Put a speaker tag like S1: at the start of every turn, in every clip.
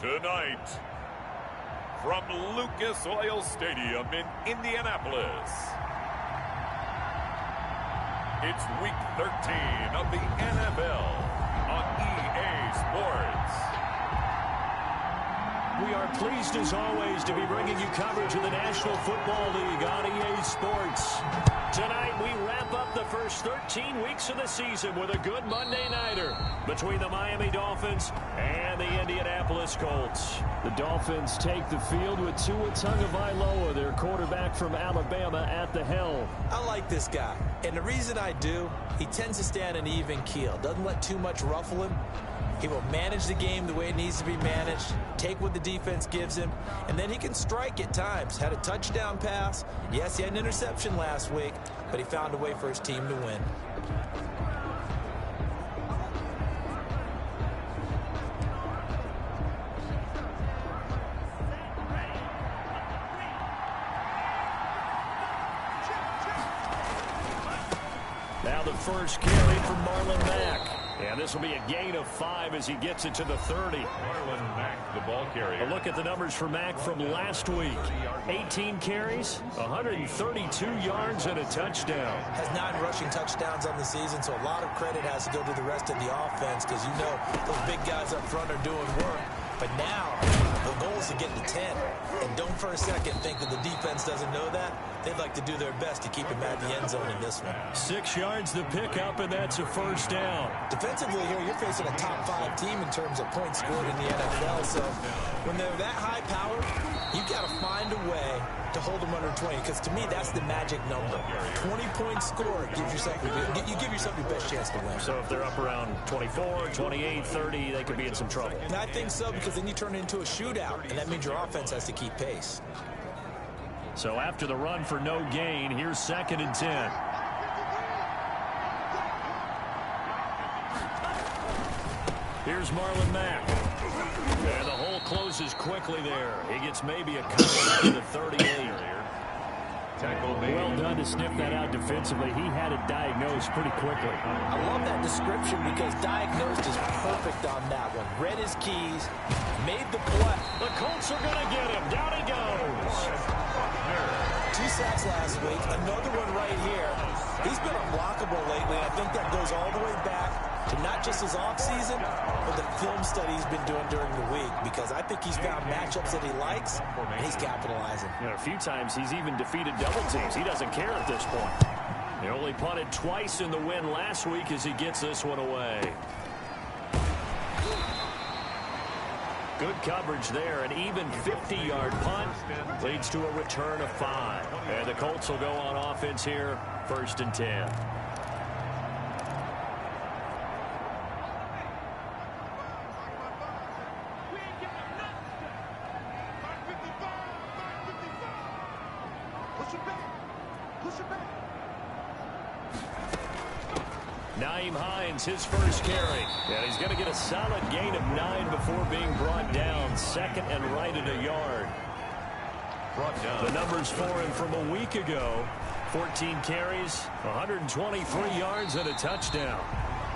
S1: Tonight, from Lucas Oil Stadium in Indianapolis, it's Week 13 of the NFL on EA Sports.
S2: We are pleased, as always, to be bringing you coverage of the National Football League on EA Sports. Tonight, we wrap up the first 13 weeks of the season with a good Monday nighter between the Miami Dolphins and the Indianapolis Colts. The Dolphins take the field with Tua Tagovailoa, their quarterback from Alabama, at the helm.
S3: I like this guy, and the reason I do, he tends to stand an even keel, doesn't let too much ruffle him. He will manage the game the way it needs to be managed, take what the defense gives him, and then he can strike at times. Had a touchdown pass. Yes, he had an interception last week, but he found a way for his team to win.
S2: Now the first carry from Marlon Mack. And this will be a gain of 5 as he gets it to the 30.
S1: Marlon Mack, the ball carrier.
S2: A look at the numbers for Mack from last week. 18 carries, 132 yards, and a touchdown.
S3: Has 9 rushing touchdowns on the season, so a lot of credit has to go to the rest of the offense because, you know, those big guys up front are doing work. But now the goal is to get to 10. And don't for a second think that the defense doesn't know that. They'd like to do their best to keep him at the end zone in this one.
S2: 6 yards the pickup, and that's a first down.
S3: Defensively here, you're facing a top 5 team in terms of points scored in the NFL. So when they're that high powered, you've got to find a way to hold them under 20. Because to me, that's the magic number. 20 points scored gives yourself you give yourself your best chance to win.
S2: So if they're up around 24, 28, 30, they could be in some trouble.
S3: And I think so, because then you turn it into a shootout, and that means your offense has to keep pace.
S2: So after the run for no gain, here's 2nd and 10. Here's Marlon Mack. And the hole closes quickly there. He gets maybe a couple to the 38. Well done to sniff that out defensively. He had it diagnosed pretty quickly.
S3: I love that description because diagnosed is perfect on that one. Read his keys, made the play.
S2: The Colts are going to get him. Down he goes.
S3: 2 sacks last week, another one right here. He's been unblockable lately. I think that goes all the way back to not just his offseason, but the film study he's been doing during the week, because I think he's found matchups that he likes, and he's capitalizing.
S2: You know, a few times he's even defeated double teams. He doesn't care at this point. He only punted twice in the win last week as he gets this one away. Good coverage there. An even 50-yard punt leads to a return of 5. And the Colts will go on offense here, 1st and 10. His first carry, and he's going to get a solid gain of 9 before being brought down. 2nd and right at a yard. The numbers for him from a week ago: 14 carries, 123 yards, and a touchdown.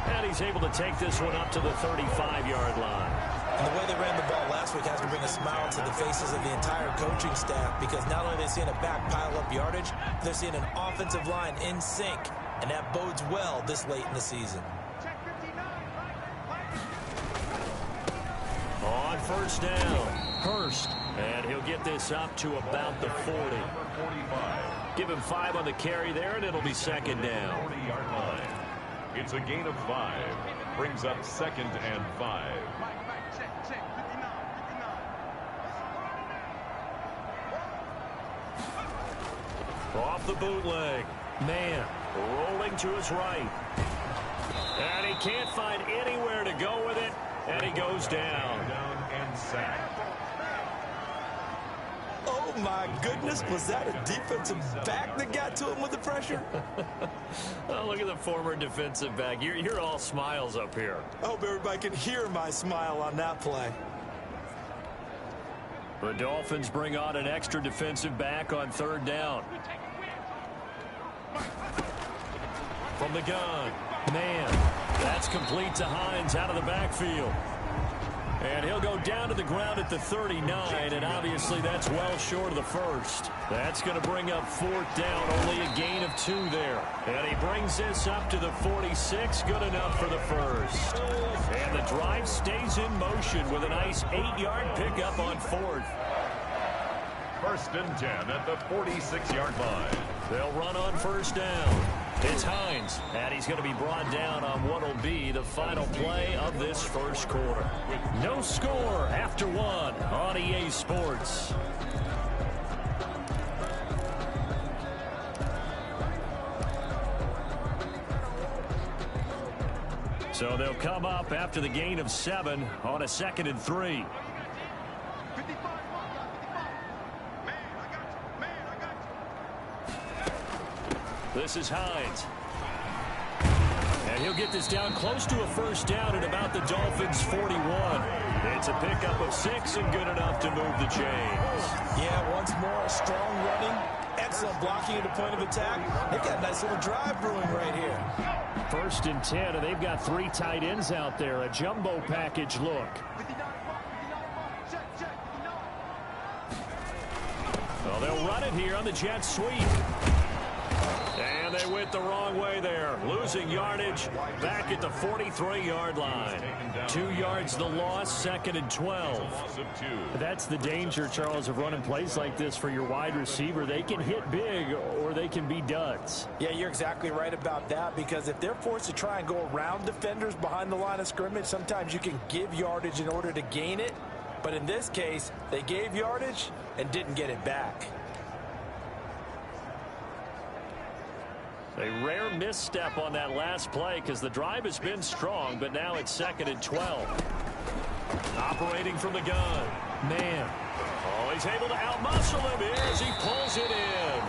S2: And he's able to take this one up to the 35-yard line.
S3: And the way they ran the ball last week has to bring a smile to the faces of the entire coaching staff, because not only are they seeing a back pile up yardage, they're seeing an offensive line in sync, and that bodes well this late in the season.
S2: On 1st down, Hurst, and he'll get this up to about the 40. Give him 5 on the carry there, and it'll be 2nd down.
S1: 40-yard line. It's a gain of 5. Brings up 2nd and 5.
S2: Off the bootleg. Man, rolling to his right. And he can't find anywhere to go with it. And he goes down.
S1: Down and sacked.
S3: Oh, my goodness. Was that a defensive back that got to him with the pressure?
S2: Oh, look at the former defensive back. You're all smiles up here.
S3: I hope everybody can hear my smile on that play.
S2: The Dolphins bring on an extra defensive back on 3rd down. From the gun. Man, that's complete to Hines out of the backfield. And he'll go down to the ground at the 39, and obviously that's well short of the first. That's going to bring up 4th down, only a gain of 2 there. And he brings this up to the 46, good enough for the first. And the drive stays in motion with a nice 8-yard pickup on 4th.
S1: 1st and 10 at the 46-yard line.
S2: They'll run on 1st down. It's Hines, and he's going to be brought down on what will be the final play of this first quarter. No score after 1 on EA Sports. So they'll come up after the gain of 7 on a 2nd and 3. This is Hines. And he'll get this down close to a 1st down at about the Dolphins' 41. It's a pickup of 6 and good enough to move the chains.
S3: Yeah, once more, strong running, excellent blocking at the point of attack. They've got a nice little drive brewing right here.
S2: 1st and 10, and they've got 3 tight ends out there. A jumbo package look. Well, they'll run it here on the jet sweep. And they went the wrong way there. Losing yardage back at the 43-yard line. 2 yards the loss, 2nd and 12. That's the danger, Charles, of running plays like this for your wide receiver. They can hit big or they can be duds.
S3: Yeah, you're exactly right about that, because if they're forced to try and go around defenders behind the line of scrimmage, sometimes you can give yardage in order to gain it. But in this case, they gave yardage and didn't get it back.
S2: A rare misstep on that last play because the drive has been strong, but now it's 2nd and 12. Operating from the gun. Man. Oh, he's able to outmuscle him here as he pulls it in.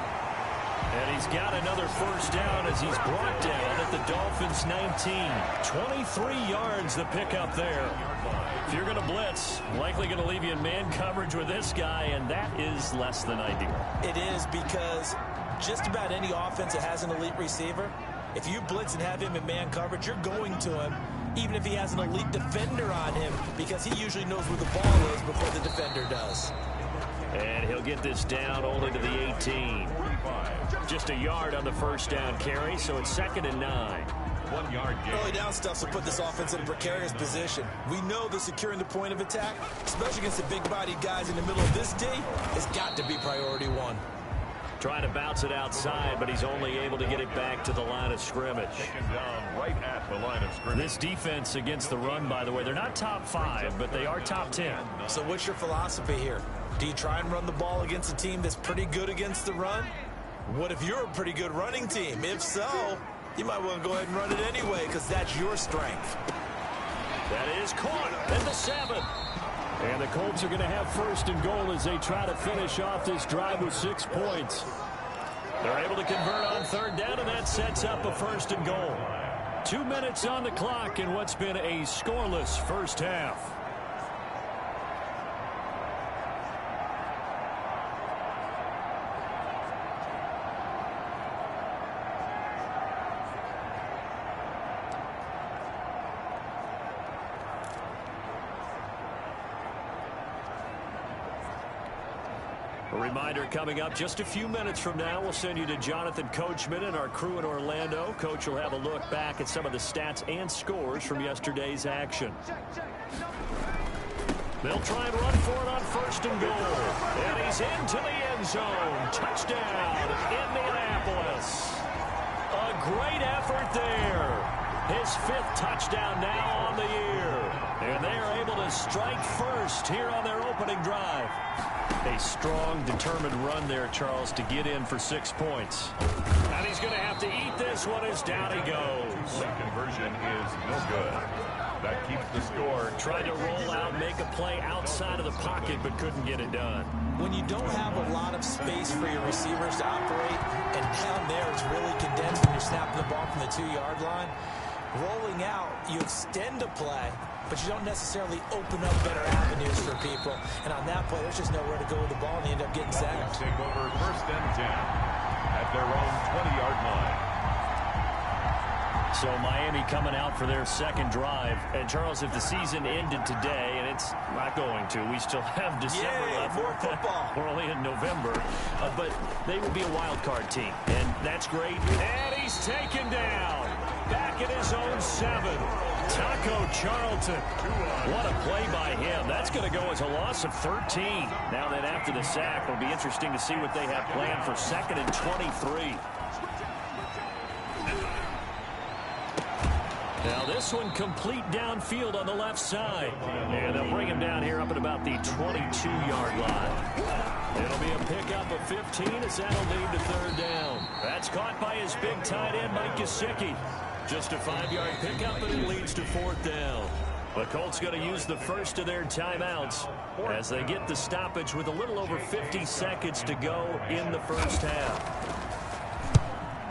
S2: And he's got another 1st down as he's brought down at the Dolphins' 19. 23 yards the pickup there. If you're going to blitz, likely going to leave you in man coverage with this guy, and that is less than ideal.
S3: It is, because just about any offense that has an elite receiver, if you blitz and have him in man coverage, you're going to him, even if he has an elite defender on him, because he usually knows where the ball is before the defender does.
S2: And he'll get this down only to the 18. Just a yard on the 1st down carry, so it's 2nd and 9.
S1: 1 yard gain.
S3: Early down stuff will put this offense in a precarious position. We know that securing the point of attack, especially against the big-bodied guys in the middle of this D, has got to be priority 1.
S2: Trying to bounce it outside, but he's only able to get it back to the line of scrimmage.
S1: Taken down right at the line of scrimmage.
S2: This defense against the run, by the way, they're not top 5, but they are top 10.
S3: So what's your philosophy here? Do you try and run the ball against a team that's pretty good against the run? What if you're a pretty good running team? If so, you might want to go ahead and run it anyway, because that's your strength.
S2: That is caught at the 7. And the Colts are going to have 1st and goal as they try to finish off this drive with 6 points. They're able to convert on 3rd down, and that sets up a 1st and goal. 2 minutes on the clock in what's been a scoreless first half. A reminder coming up just a few minutes from now, we'll send you to Jonathan Coachman and our crew in Orlando. Coach will have a look back at some of the stats and scores from yesterday's action. They'll try and run for it on 1st and goal. And he's into the end zone. Touchdown, Indianapolis. A great effort there. His 5th touchdown now on the year. And they are able to strike first here on their opening drive. A strong, determined run there, Charles, to get in for 6 points. And he's going to have to eat this one as down he goes.
S1: The conversion is no good. That keeps the score.
S2: Tried to roll out, make a play outside of the pocket, but couldn't get it done.
S3: When you don't have a lot of space for your receivers to operate, and down there it's really condensed when you're snapping the ball from the 2-yard line, rolling out, you extend a play, but you don't necessarily open up better avenues for people. And on that play, there's just nowhere to go with the ball, and you end up getting sacked.
S1: Take over 1st and 10 at their own 20-yard line.
S2: So Miami coming out for their second drive. And, Charles, if the season ended today, and it's not going to, we still have December left.
S3: More football.
S2: We're only in November. But they would be a wild card team, and that's great. And he's taken down. Back at his own 7. Taco Charlton. What a play by him. That's going to go as a loss of 13. Now that after the sack, it'll be interesting to see what they have planned for 2nd and 23. Now this one complete downfield on the left side. And they'll bring him down here up at about the 22-yard line. It'll be a pickup of 15 as that'll lead to 3rd down. That's caught by his big tight end, Mike Gesicki. Just a 5-yard pickup, and it leads to 4th down. The Colts going to use the first of their timeouts as they get the stoppage with a little over 50 seconds to go in the first half.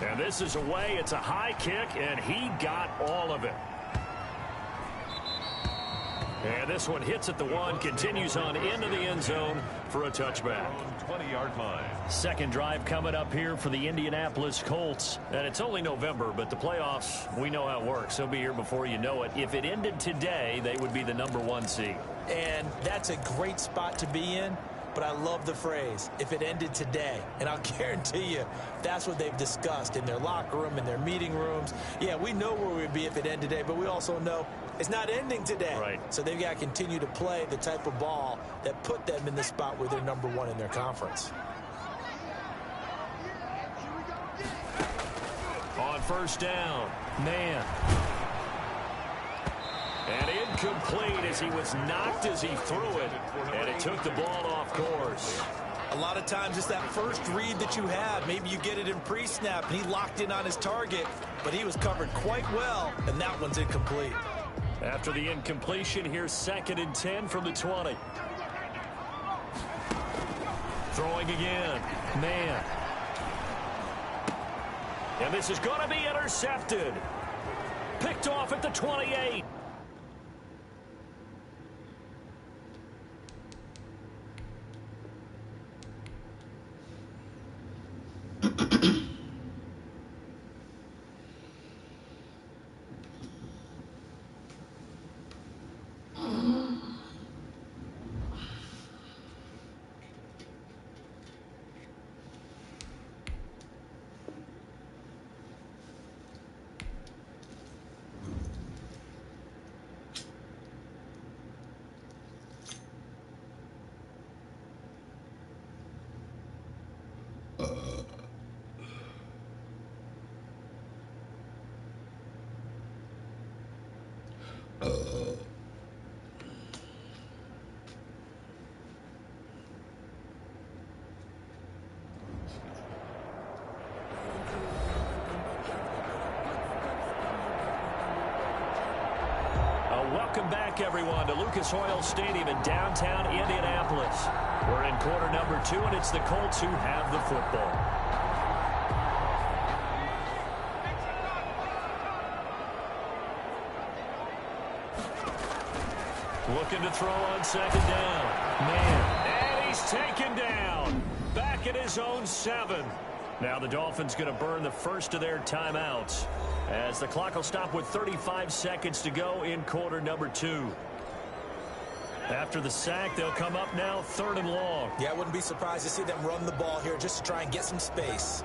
S2: And this is away. It's a high kick, and he got all of it. And this one hits at the 1, continues on into the end zone for a touchback.
S1: 20-yard line.
S2: Second drive coming up here for the Indianapolis Colts. And it's only November, but the playoffs, we know how it works. They'll be here before you know it. If it ended today, they would be the #1 seed.
S3: And that's a great spot to be in. But I love the phrase, if it ended today. And I'll guarantee you, that's what they've discussed in their locker room, in their meeting rooms. Yeah, we know where we'd be if it ended today, but we also know it's not ending today.
S2: Right.
S3: So they've got to continue to play the type of ball that put them in the spot where they're #1 in their conference.
S2: On first down, man. And incomplete as he was knocked as he threw it. And it took the ball off course.
S3: A lot of times it's that first read that you have. Maybe you get it in pre-snap, and he locked in on his target, but he was covered quite well, and that one's incomplete.
S2: After the incompletion, here's 2nd and 10 from the 20. Throwing again. Man. And this is going to be intercepted. Picked off at the 28. Welcome back, everyone, to Lucas Oil Stadium in downtown Indianapolis. We're in quarter number 2, and it's the Colts who have the football. Looking to throw on 2nd down. Man, and he's taken down. Back at his own 7. Now the Dolphins going to burn the first of their timeouts as the clock will stop with 35 seconds to go in quarter number 2. After the sack, they'll come up now 3rd and long.
S3: Yeah, I wouldn't be surprised to see them run the ball here just to try and get some space.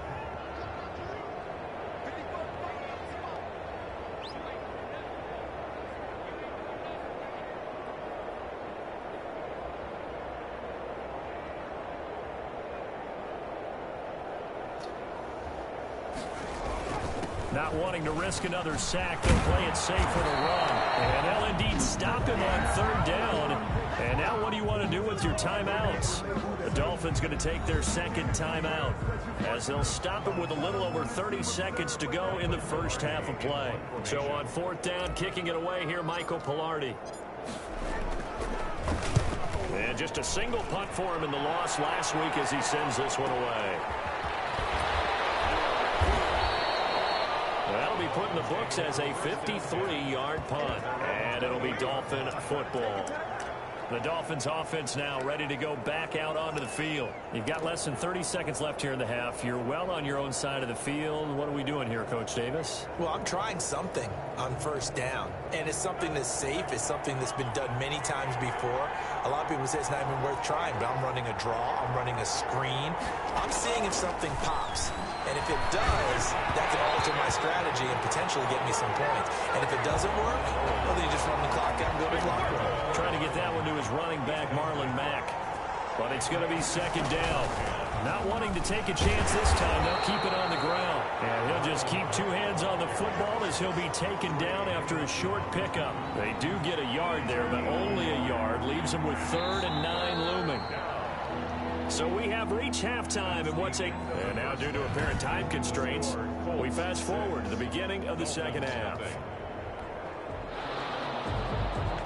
S2: Not wanting to risk another sack, they'll play it safe with a run. And they'll indeed stop him on 3rd down. And now what do you want to do with your timeouts? The Dolphins going to take their 2nd timeout as they'll stop him with a little over 30 seconds to go in the first half of play. So on 4th down, kicking it away here, Michael Pilardi. And just a single punt for him in the loss last week as he sends this one away. That'll be put in the books as a 53-yard punt. And it'll be Dolphin football. The Dolphins offense now ready to go back out onto the field. You've got less than 30 seconds left here in the half. You're well on your own side of the field. What are we doing here, Coach Davis?
S3: Well, I'm trying something on first down, and it's something that's safe. It's something that's been done many times before. A lot of people say it's not even worth trying, but I'm running a draw. I'm running a screen. I'm seeing if something pops. And if it does, that can alter my strategy and potentially get me some points. And if it doesn't work, well, then you just run the clock out and go to the locker room.
S2: Trying to get that one to his running back, Marlon Mack. But it's going to be second down. Not wanting to take a chance this time. They'll keep it on the ground. And he'll just keep two hands on the football as he'll be taken down after a short pickup. They do get a yard there, but only a yard. Leaves them with 3rd and 9 looming. So we have reached halftime in what's and now due to apparent time constraints, we fast forward to the beginning of the second half.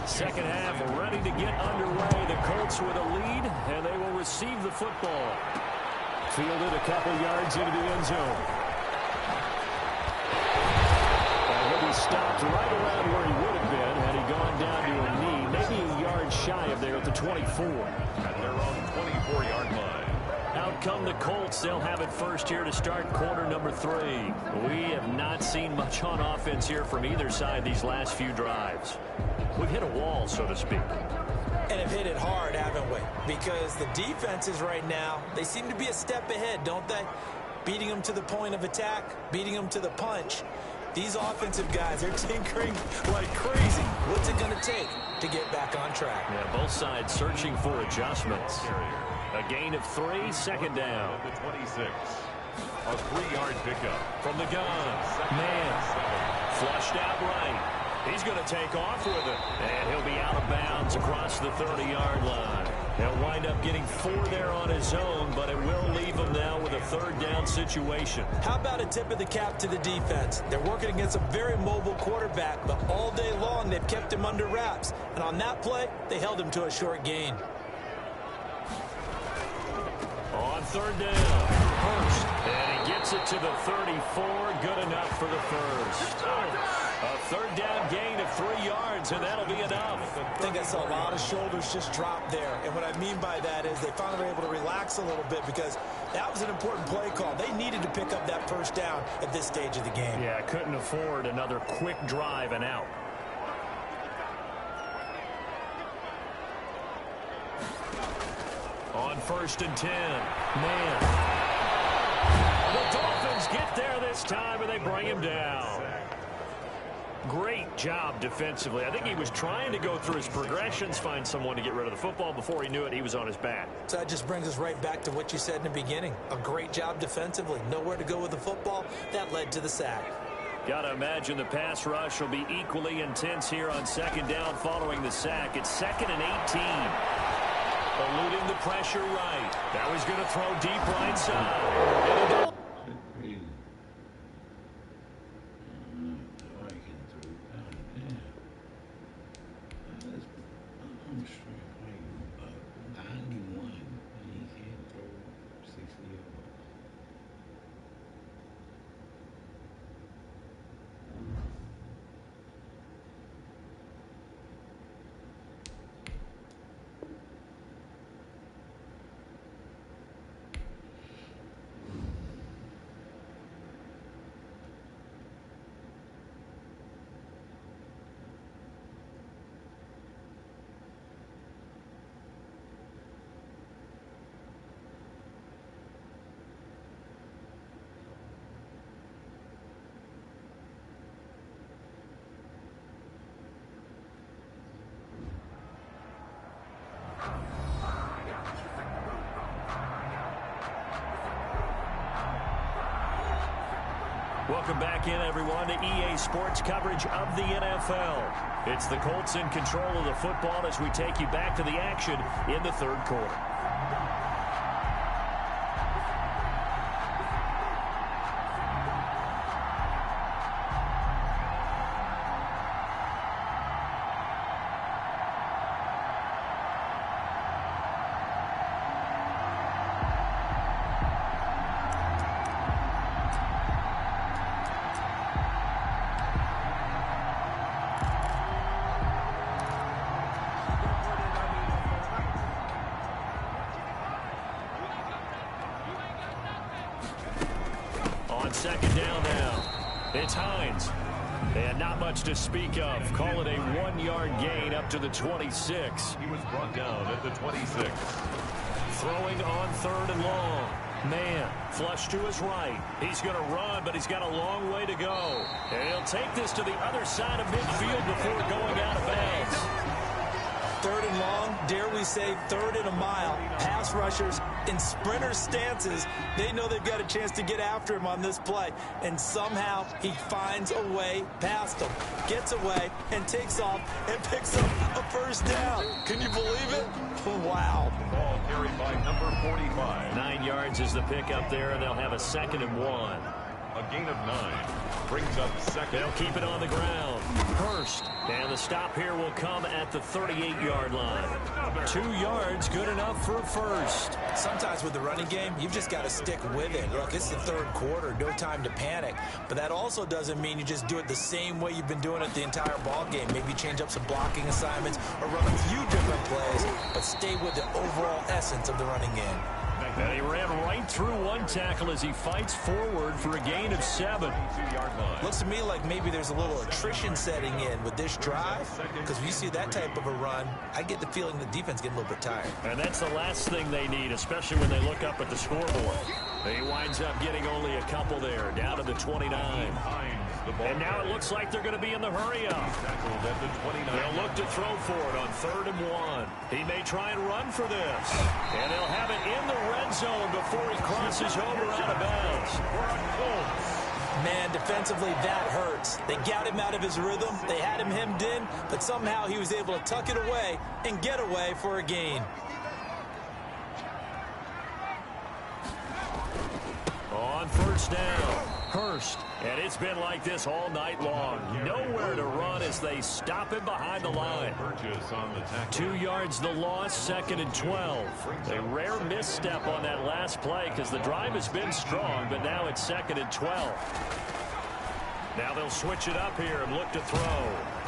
S2: Second half ready to get underway. The Colts with a lead, and they will receive the football. Fielded a couple yards into the end zone. And he'll be stopped right around where he would have been had he gone down to a knee, maybe a yard shy of there at the 24.
S1: At their own 24-yard line.
S2: Out come the Colts. They'll have it first here to start quarter number 3. We have not seen much on offense here from either side these last few drives. We've hit a wall, so to speak.
S3: And have hit it hard, haven't we? Because the defenses right now, they seem to be a step ahead, don't they? Beating them to the point of attack, beating them to the punch. These offensive guys, they're tinkering like crazy. What's it going to take to get back on track?
S2: Yeah, both sides searching for adjustments. A gain of 3, second down.
S1: The 26. A 3-yard pickup.
S2: From the gun. Man. Flushed out right. He's going to take off with it. And he'll be out of bounds across the 30-yard line. He'll wind up getting 4 there on his own, but it will leave him now with a 3rd down situation.
S3: How about a tip of the cap to the defense? They're working against a very mobile quarterback, but all day long they've kept him under wraps. And on that play, they held him to a short gain.
S2: On 3rd down, Hurst, and he gets it to the 34, good enough for the first. A 3rd down gain of 3 yards, and that'll be enough.
S3: I think I saw a lot of shoulders just drop there, and what I mean by that is they finally were able to relax a little bit because that was an important play call. They needed to pick up that first down at this stage of the game.
S2: Yeah, couldn't afford another quick drive and out. On 1st and 10, man. The Dolphins get there this time, and they bring him down. Great job defensively. I think he was trying to go through his progressions, find someone to get rid of the football. Before he knew it, he was on his back.
S3: So that just brings us right back to what you said in the beginning. A great job defensively. Nowhere to go with the football. That led to the sack.
S2: Got to imagine the pass rush will be equally intense here on 2nd down following the sack. It's 2nd and 18. Eluding the pressure right. That was going to throw deep right side. Welcome back in, everyone, to EA Sports coverage of the NFL. It's the Colts in control of the football as we take you back to the action in the 3rd quarter. second down now. It's Hines. And not much to speak of. Call it a 1-yard gain up to the 26.
S1: He was brought down at the 26.
S2: Throwing on 3rd and long. Man, flush to his right. He's going to run, but he's got a long way to go. And he'll take this to the other side of midfield before going out of bounds.
S3: 3rd and long, dare we say 3rd and a mile. Pass rushers in sprinter stances, they know they've got a chance to get after him on this play. And somehow he finds a way past them, gets away, and takes off and picks up a first down. Can you believe it? Wow.
S1: Ball carried by number 45.
S2: 9 yards is the pickup there, and they'll have a 2nd and 1.
S1: A gain of 9 brings up 2nd.
S2: They'll keep it on the ground. Hurst. And the stop here will come at the 38-yard line. 2 yards, good enough for a first.
S3: Sometimes with the running game, you've just got to stick with it. Look, it's the 3rd quarter, no time to panic. But that also doesn't mean you just do it the same way you've been doing it the entire ball game. Maybe change up some blocking assignments or run a few different plays, but stay with the overall essence of the running game.
S2: And he ran right through one tackle as he fights forward for a gain of 7.
S3: Looks to me like maybe there's a little attrition setting in with this drive, because when you see that type of a run, I get the feeling the defense getting a little bit tired.
S2: And that's the last thing they need, especially when they look up at the scoreboard. He winds up getting only a couple there, down to the 29. And now it looks like they're going to be in the hurry-up. They'll look to throw for it on 3rd and 1. He may try and run for this. And they'll have it in the red zone before he crosses over out of bounds.
S3: Man, defensively, that hurts. They got him out of his rhythm. They had him hemmed in, but somehow he was able to tuck it away and get away for a gain.
S2: On 1st down, Hurst. And it's been like this all night long. Nowhere to run as they stop him behind the line. 2 yards the loss, 2nd and 12. A rare misstep on that last play because the drive has been strong, but now it's 2nd and 12. Now they'll switch it up here and look to throw.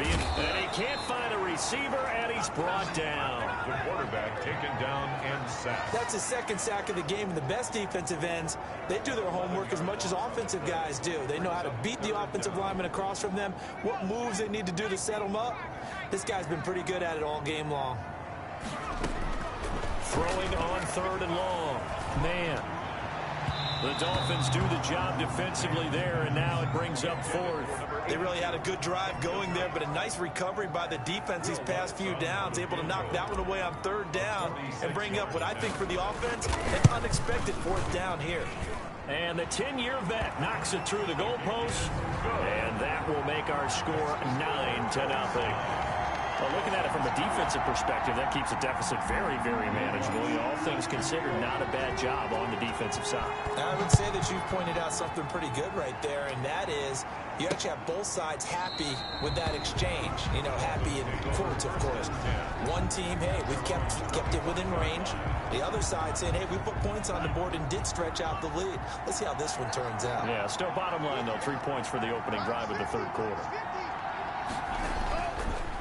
S2: And he can't find a receiver, and he's brought down.
S1: The quarterback taken down and sacked.
S3: That's his 2nd sack of the game, and the best defensive ends, they do their homework as much as offensive guys do. They know how to beat the offensive lineman across from them, what moves they need to do to set them up. This guy's been pretty good at it all game long.
S2: Throwing on 3rd and long. Man. The Dolphins do the job defensively there, and now it brings up 4th.
S3: They really had a good drive going there, but a nice recovery by the defense these past few downs, able to knock that one away on 3rd down and bring up what I think for the offense, an unexpected 4th down here.
S2: And the 10-year vet knocks it through the goalpost, and that will make our score 9-0. Well, looking at it from a defensive perspective, that keeps the deficit very, very manageable. All things considered, not a bad job on the defensive side.
S3: I would say that you've pointed out something pretty good right there, and that is you actually have both sides happy with that exchange. You know, happy in quotes, of course. One team, hey, we've kept it within range. The other side saying, hey, we put points on the board and did stretch out the lead. Let's see how this one turns out.
S2: Yeah, still bottom line, though, 3 points for the opening drive of the 3rd quarter.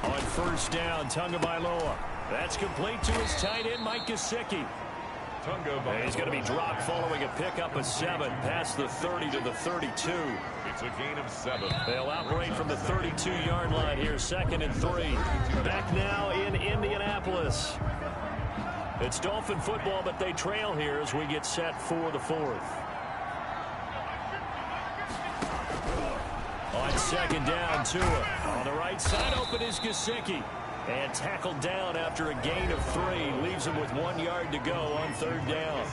S2: On 1st down, Tagovailoa. That's complete to his tight end, Mike Gesicki. He's going to be dropped following a pickup of 7 past the 30 to the 32.
S1: It's a gain of 7.
S2: They'll operate from the 32-yard line here, 2nd and 3. Back now in Indianapolis. It's Dolphin football, but they trail here as we get set for the 4th. On 2nd down, Tua. On the right side, open is Gesicki. And tackled down after a gain of 3. Leaves him with 1 yard to go on 3rd down.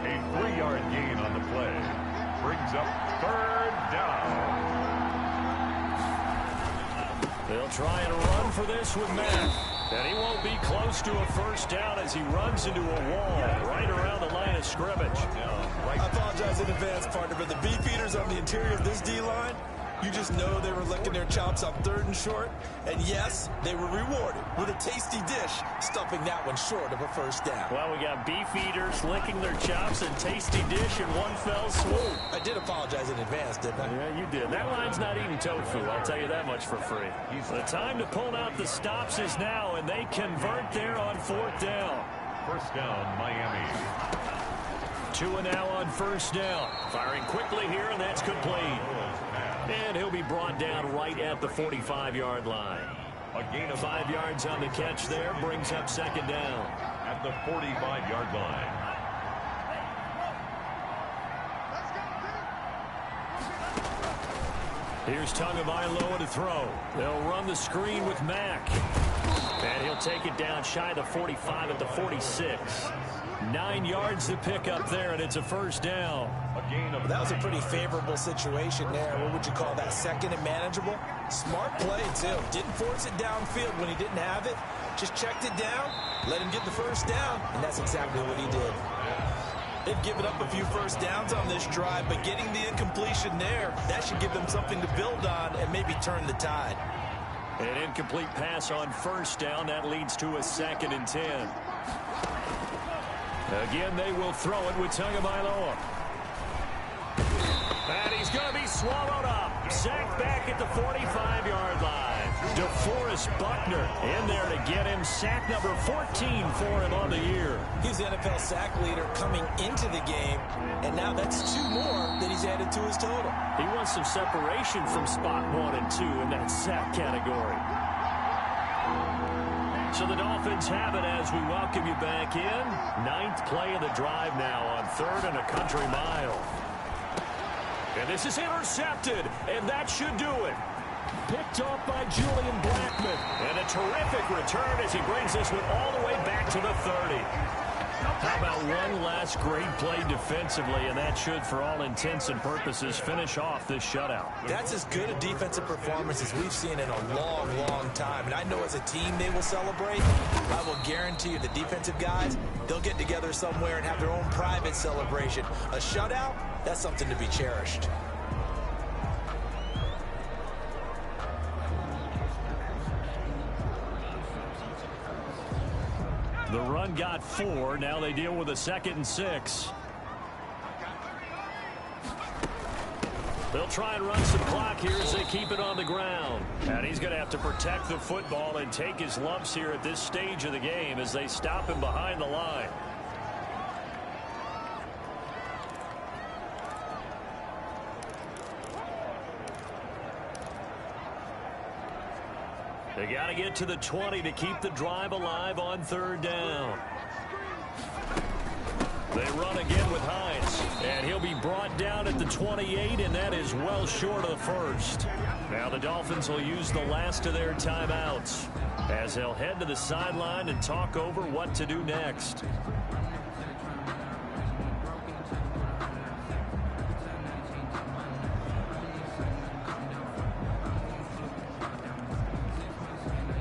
S1: A 3-yard gain on the play. Brings up 3rd down.
S2: They'll try and run for this with Matt. And he won't be close to a first down as he runs into a wall right around the line of scrimmage.
S3: I apologize in advance, partner, but the beefeaters on the interior of this D-line, you just know they were licking their chops on 3rd and short. And yes, they were rewarded with a tasty dish, stuffing that one short of a first down.
S2: Well, we got beef eaters licking their chops and tasty dish in one fell swoop.
S3: I did apologize in advance, didn't I?
S2: Yeah, you did. That line's not eating tofu, I'll tell you that much for free. The time to pull out the stops is now, and they convert there on 4th down.
S1: First down, Miami.
S2: Tua now on first down. Firing quickly here, and that's complete. And he'll be brought down right at the 45-yard line.
S1: A gain of
S2: 5 yards on the catch there, brings up second down.
S1: At the 45-yard line.
S2: Here's Tagovailoa to throw. They'll run the screen with Mack. And he'll take it down shy of the 45 at the 46. 9 yards to pick up there, and it's a first down.
S3: That was a pretty favorable situation there. What would you call that? Second and manageable? Smart play, too. Didn't force it downfield when he didn't have it. Just checked it down, let him get the first down, and that's exactly what he did. They've given up a few first downs on this drive, but getting the incompletion there, that should give them something to build on and maybe turn the tide.
S2: An incomplete pass on first down. That leads to a 2nd and 10. Again, they will throw it with Tagovailoa. And he's going to be swallowed up. Sacked back at the 45-yard line. DeForest Buckner in there to get him. Sack number 14 for him on the year.
S3: He's the NFL sack leader coming into the game, and now that's 2 more that he's added to his total.
S2: He wants some separation from spot 1 and 2 in that sack category. So the Dolphins have it as we welcome you back in. 9th play of the drive now on 3rd and a country mile. And this is intercepted, and that should do it. Picked off by Julian Blackmon. And a terrific return as he brings this one all the way back to the 30. How about one last great play defensively, and that should, for all intents and purposes, finish off this shutout.
S3: That's as good a defensive performance as we've seen in a long, long time. And I know as a team they will celebrate. I will guarantee you the defensive guys, they'll get together somewhere and have their own private celebration. A shutout, that's something to be cherished.
S2: The run got 4. Now they deal with a 2nd and 6. They'll try and run some clock here as they keep it on the ground. And he's going to have to protect the football and take his lumps here at this stage of the game as they stop him behind the line. They got to get to the 20 to keep the drive alive on 3rd down. They run again with Hines, and he'll be brought down at the 28, and that is well short of the first. Now the Dolphins will use the last of their timeouts as they'll head to the sideline and talk over what to do next.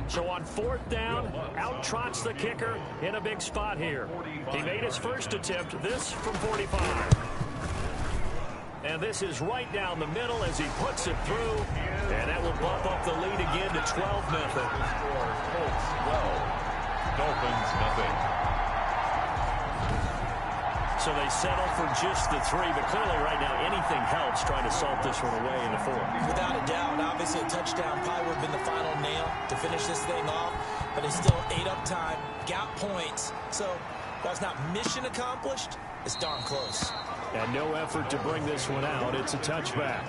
S2: So on 4th down, out trots the kicker in a big spot here. He made his first attempt, this from 45. And this is right down the middle as he puts it through. And that will bump up the lead again to 12-0.
S1: Dolphins, nothing.
S2: So they settle for just the 3, but clearly right now anything helps trying to salt this one away in the 4th.
S3: Without a doubt, obviously a touchdown probably would have been the final nail to finish this thing off, but it's still ate up time, got points. So while it's not mission accomplished, it's darn close.
S2: And no effort to bring this one out. It's a touchback.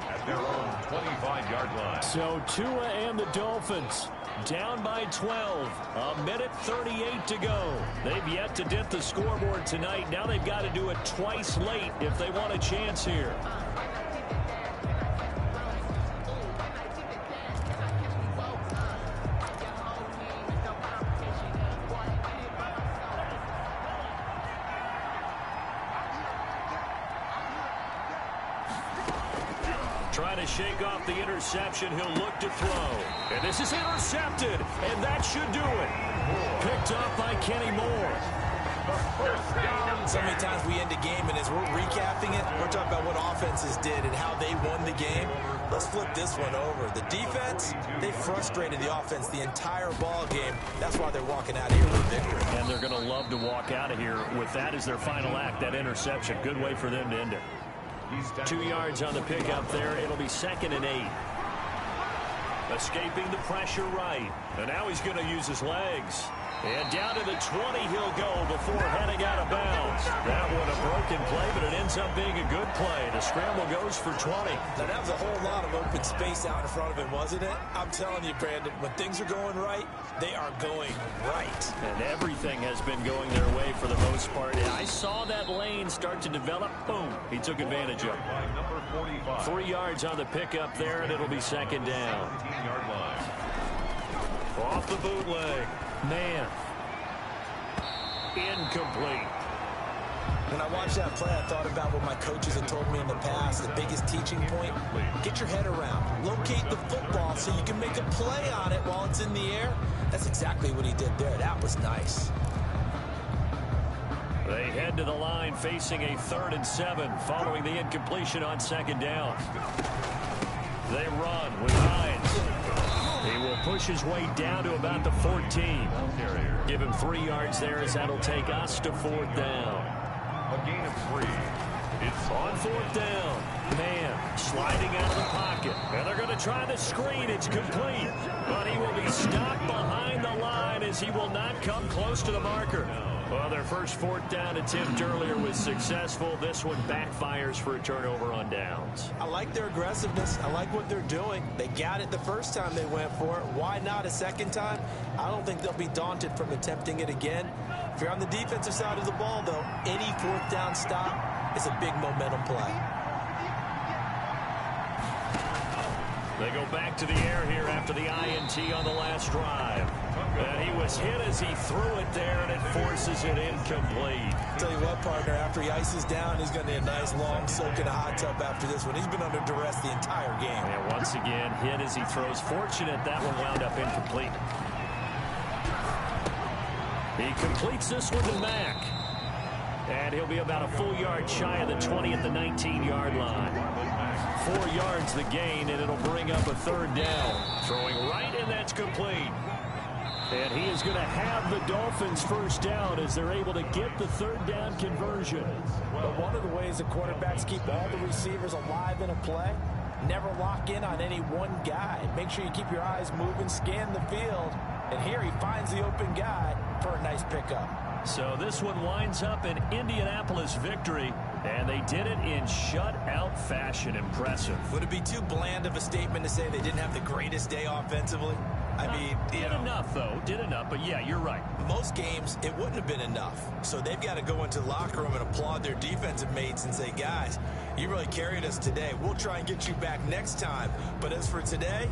S1: At their own 25-yard line.
S2: So Tua and the Dolphins down by 12. 1:38 to go. They've yet to dip the scoreboard tonight. Now they've got to do it twice late if they want a chance here. Trying to shake off the interception. He'll look to throw. And this is intercepted. And that should do it. Picked up by Kenny Moore.
S3: So many times we end a game, and as we're recapping it, we're talking about what offenses did and how they won the game. Let's flip this one over. The defense, they frustrated the offense the entire ball game. That's why they're walking out here with a victory.
S2: And they're going to love to walk out of here with that as their final act, that interception. Good way for them to end it. 2 yards on the pickup there. It'll be 2nd and 8. Escaping the pressure right. And now he's going to use his legs. And down to the 20 he'll go before heading out of bounds. That one a broken play, but it ends up being a good play. The scramble goes for 20.
S3: Now, that was a whole lot of open space out in front of him, wasn't it? I'm telling you, Brandon, when things are going right, they are going right.
S2: And everything has been going their way for the most part. I saw that lane start to develop. Boom. He took advantage of it. 3 yards on the pickup there, and it'll be second down.
S1: 17-yard line.
S2: Off the bootleg. Man. Incomplete.
S3: When I watched that play, I thought about what my coaches had told me in the past. The biggest teaching point, get your head around. Locate the football so you can make a play on it while it's in the air. That's exactly what he did there. That was nice.
S2: They head to the line facing a 3rd and 7 following the incompletion on second down. They run with Hines. He will push his way down to about the 14. Give him 3 yards there as that'll take us to 4th down.
S1: A gain of 3. It's
S2: On 4th down. Man sliding out of the pocket. And they're going to try the screen. It's complete. But he will be stopped behind the line as he will not come close to the marker. Well, their first 4th down attempt earlier was successful. This one backfires for a turnover on downs.
S3: I like their aggressiveness. I like what they're doing. They got it the first time they went for it. Why not a second time? I don't think they'll be daunted from attempting it again. If you're on the defensive side of the ball, though, any 4th down stop is a big momentum play.
S2: They go back to the air here after the INT on the last drive. And he was hit as he threw it there, and it forces it incomplete.
S3: Tell you what, partner, after he ices down, he's going to need a nice long soak in a hot tub after this one. He's been under duress the entire game.
S2: And once again, hit as he throws. Fortunate that one wound up incomplete. He completes this one to Mack. And he'll be about a full yard shy of the 20 at the 19-yard line. 4 yards the gain, and it'll bring up a 3rd down. Throwing right, and that's complete. And he is going to have the Dolphins first down as they're able to get the 3rd down conversion.
S3: But one of the ways the quarterbacks keep all the receivers alive in a play, never lock in on any one guy. Make sure you keep your eyes moving, scan the field. And here he finds the open guy for a nice pickup.
S2: So this one winds up an Indianapolis victory, and they did it in shutout fashion. Impressive.
S3: Would it be too bland of a statement to say they didn't have the greatest day offensively? I mean,
S2: did enough, though. Did enough, but yeah, you're right.
S3: Most games, it wouldn't have been enough. So they've got to go into the locker room and applaud their defensive mates and say, guys, you really carried us today. We'll try and get you back next time. But as for today,